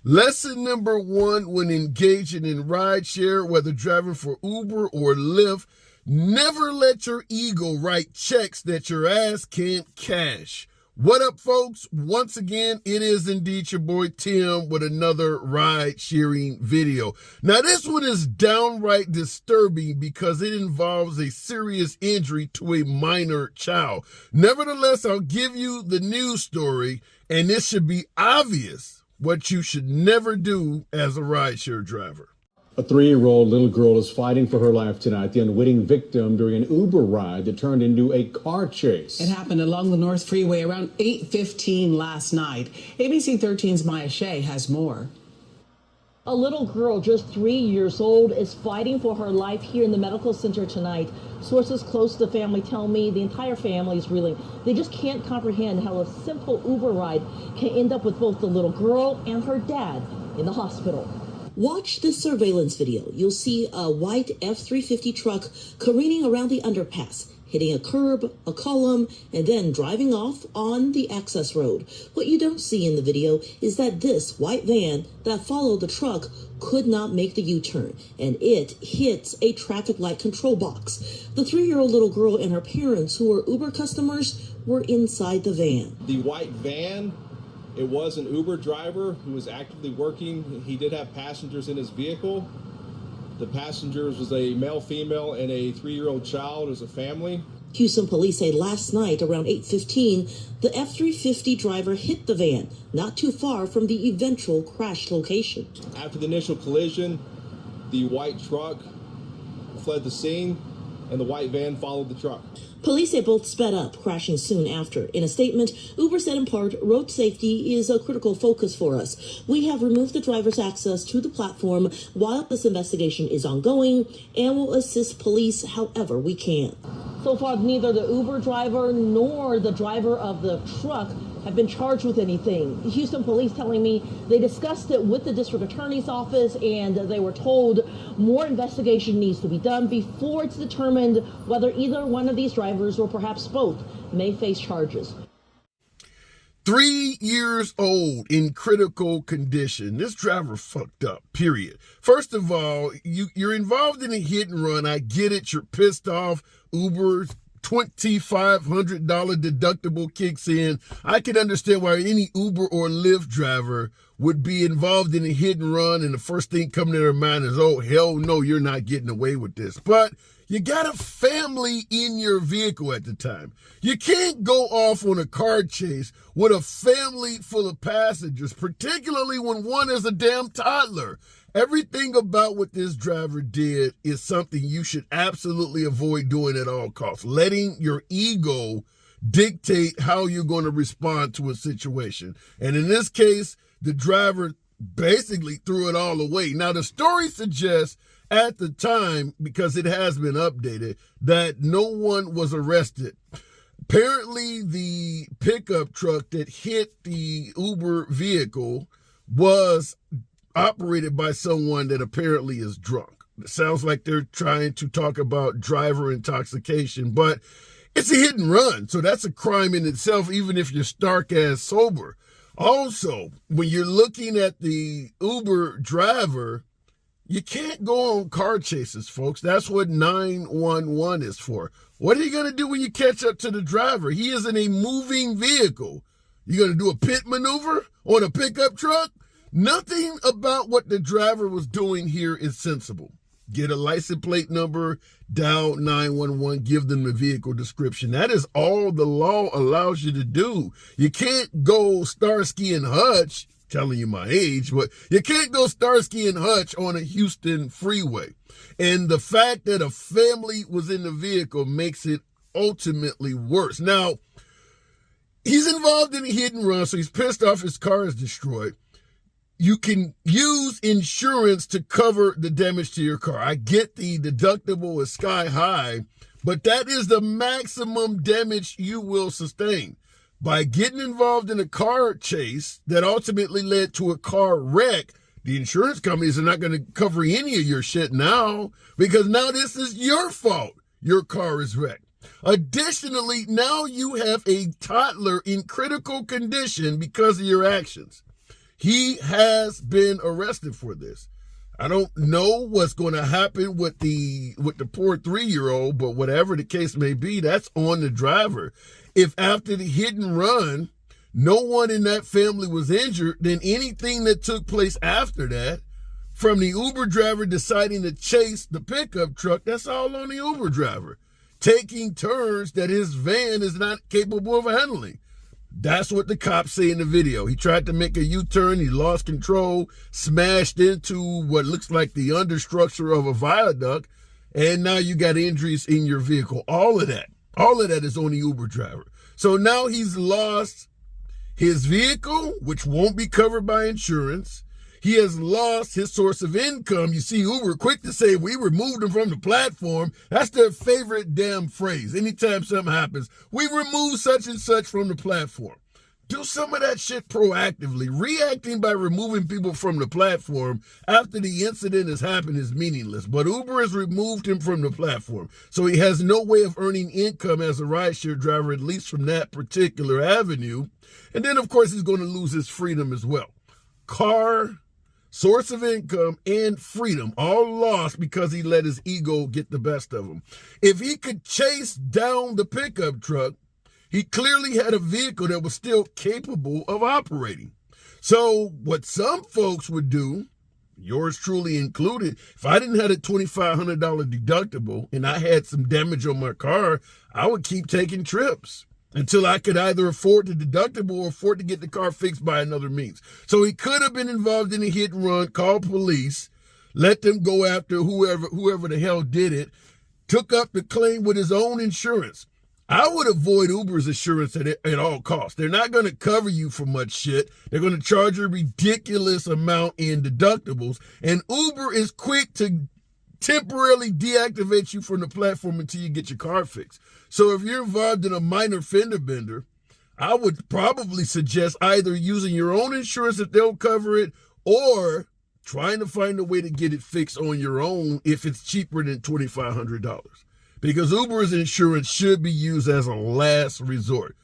Lesson number one when engaging in rideshare, whether driving for Uber or Lyft, never let your ego write checks that your ass can't cash. What up, folks? Once again, it is indeed your boy Tim with another ride sharing video. Now, this one is downright disturbing because it involves a serious injury to a minor child. Nevertheless, I'll give you the news story, and this should be obvious what you should never do as a rideshare driver. A 3-year-old little girl is fighting for her life tonight, the unwitting victim during an Uber ride that turned into a car chase. It happened along the North Freeway around 8:15 last night. ABC 13's Maya Shea has more. A little girl just 3 years old is fighting for her life here in the medical center tonight. Sources close to the family tell me the entire family is reeling. They just can't comprehend how a simple Uber ride can end up with both the little girl and her dad in the hospital. Watch this surveillance video. You'll see a white F-350 truck careening around the underpass, hitting a curb, a column, and then driving off on the access road. What you don't see in the video is that this white van that followed the truck could not make the U-turn, and it hits a traffic light control box. The 3-year-old little girl and her parents, who were Uber customers, were inside the van. The white van, it was an Uber driver who was actively working. He did have passengers in his vehicle. The passengers was a male, female, and a 3-year-old child as a family. Houston police say last night around 8:15, the F-350 driver hit the van not too far from the eventual crash location. After the initial collision, the white truck fled the scene and the white van followed the truck. Police say both sped up, crashing soon after. In a statement, Uber said in part, road safety is a critical focus for us. We have removed the driver's access to the platform while this investigation is ongoing and will assist police however we can. So far, neither the Uber driver nor the driver of the truck have been charged with anything. Houston police telling me they discussed it with the district attorney's office and they were told more investigation needs to be done before it's determined whether either one of these drivers or perhaps both may face charges. 3 years old in critical condition. This driver fucked up, period. First of all, you're involved in a hit and run. I get it. You're pissed off. Uber's $2,500 deductible kicks in. I can understand why any Uber or Lyft driver would be involved in a hit and run, and the first thing coming to their mind is, oh, hell no, you're not getting away with this. But you got a family in your vehicle at the time. You can't go off on a car chase with a family full of passengers, particularly when one is a damn toddler. Everything about what this driver did is something you should absolutely avoid doing at all costs. Letting your ego dictate how you're going to respond to a situation. And in this case, the driver basically threw it all away. Now, the story suggests at the time, because it has been updated, that no one was arrested. Apparently, the pickup truck that hit the Uber vehicle was operated by someone that apparently is drunk. It sounds like they're trying to talk about driver intoxication, but it's a hit and run. So that's a crime in itself, even if you're stark ass sober. Also, when you're looking at the Uber driver, you can't go on car chases, folks. That's what 911 is for. What are you going to do when you catch up to the driver? He is in a moving vehicle. You going to do a pit maneuver on a pickup truck? Nothing about what the driver was doing here is sensible. Get a license plate number, dial 911, give them the vehicle description. That is all the law allows you to do. You can't go Starsky and Hutch, telling you my age, but you can't go Starsky and Hutch on a Houston freeway. And the fact that a family was in the vehicle makes it ultimately worse. Now, he's involved in a hit and run, so he's pissed off his car is destroyed. You can use insurance to cover the damage to your car. I get the deductible is sky high, but that is the maximum damage you will sustain. By getting involved in a car chase that ultimately led to a car wreck, the insurance companies are not going to cover any of your shit now, because now this is your fault. Your car is wrecked. Additionally, now you have a toddler in critical condition because of your actions. He has been arrested for this. I don't know what's going to happen with the poor 3-year-old, but whatever the case may be, that's on the driver. If after the hit and run, no one in that family was injured, then anything that took place after that, from the Uber driver deciding to chase the pickup truck, that's all on the Uber driver, taking turns that his van is not capable of handling. That's what the cops say in the video. He tried to make a U-turn. He lost control, smashed into what looks like the understructure of a viaduct, and now you got injuries in your vehicle. All of that is on the Uber driver. So now he's lost his vehicle, which won't be covered by insurance. He has lost his source of income. You see, Uber quick to say, we removed him from the platform. That's their favorite damn phrase. Anytime something happens, we remove such and such from the platform. Do some of that shit proactively. Reacting by removing people from the platform after the incident has happened is meaningless. But Uber has removed him from the platform. So he has no way of earning income as a rideshare driver, at least from that particular avenue. And then, of course, he's going to lose his freedom as well. Car, source of income, and freedom all lost because he let his ego get the best of him. If he could chase down the pickup truck, he clearly had a vehicle that was still capable of operating. So what some folks would do, yours truly included, if I didn't have a $2,500 deductible and I had some damage on my car, I would keep taking trips until I could either afford the deductible or afford to get the car fixed by another means. So he could have been involved in a hit and run, called police, let them go after whoever the hell did it, took up the claim with his own insurance. I would avoid Uber's insurance at all costs. They're not going to cover you for much shit. They're going to charge you a ridiculous amount in deductibles. And Uber is quick to temporarily deactivate you from the platform until you get your car fixed. So if you're involved in a minor fender bender, I would probably suggest either using your own insurance if they'll cover it, or trying to find a way to get it fixed on your own if it's cheaper than $2,500. Because Uber's insurance should be used as a last resort.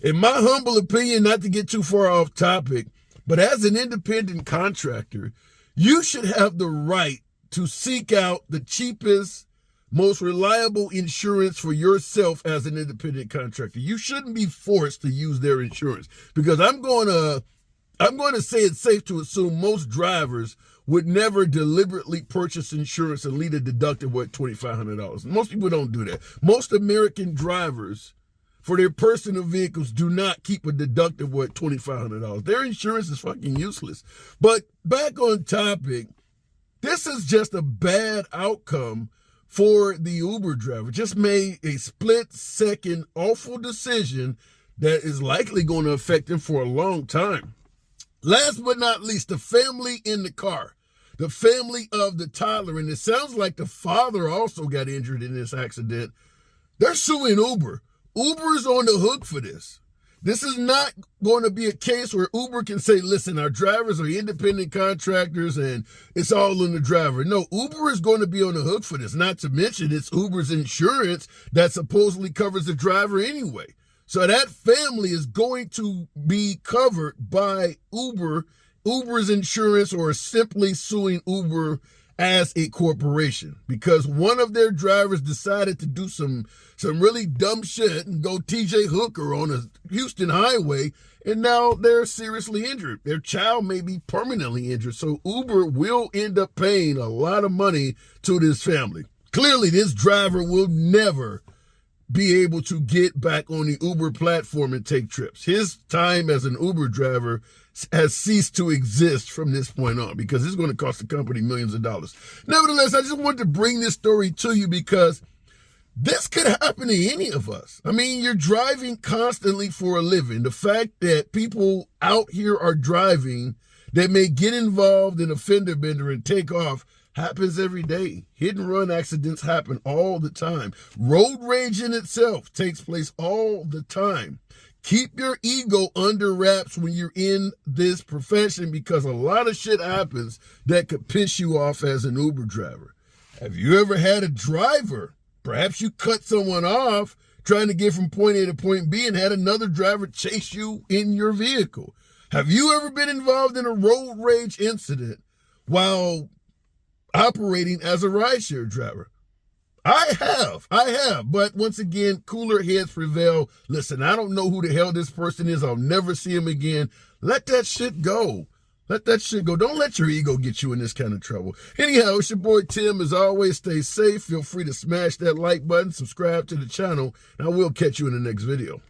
In my humble opinion, not to get too far off topic, but as an independent contractor, you should have the right to seek out the cheapest, most reliable insurance for yourself as an independent contractor. You shouldn't be forced to use their insurance, because I'm going to say it's safe to assume most drivers would never deliberately purchase insurance and lead a deductible at $2,500. Most people don't do that. Most American drivers, for their personal vehicles, do not keep a deductible at $2,500. Their insurance is fucking useless. But back on topic, this is just a bad outcome for the Uber driver. Just made a split-second awful decision that is likely going to affect him for a long time. Last but not least, the family in the car. The family of the toddler, and it sounds like the father also got injured in this accident. They're suing Uber. Uber's on the hook for this. This is not going to be a case where Uber can say, listen, our drivers are independent contractors and it's all on the driver. No, Uber is going to be on the hook for this. Not to mention it's Uber's insurance that supposedly covers the driver anyway. So that family is going to be covered by Uber's insurance, or simply suing Uber as a corporation, because one of their drivers decided to do some really dumb shit and go TJ Hooker on a Houston highway, and now they're seriously injured. Their child may be permanently injured. So Uber will end up paying a lot of money to this family. Clearly, this driver will never be able to get back on the Uber platform and take trips. His time as an Uber driver has ceased to exist from this point on, because it's going to cost the company millions of dollars. Nevertheless, I just wanted to bring this story to you because this could happen to any of us. I mean, you're driving constantly for a living. The fact that people out here are driving that may get involved in a fender bender and take off happens every day. Hit and run accidents happen all the time. Road rage in itself takes place all the time. Keep your ego under wraps when you're in this profession, because a lot of shit happens that could piss you off as an Uber driver. Have you ever had a driver, perhaps you cut someone off trying to get from point A to point B, and had another driver chase you in your vehicle? Have you ever been involved in a road rage incident while operating as a rideshare driver? I have. But once again, cooler heads prevail. Listen, I don't know who the hell this person is. I'll never see him again. Let that shit go. Let that shit go. Don't let your ego get you in this kind of trouble. Anyhow, it's your boy Tim. As always, stay safe. Feel free to smash that like button, subscribe to the channel, and I will catch you in the next video.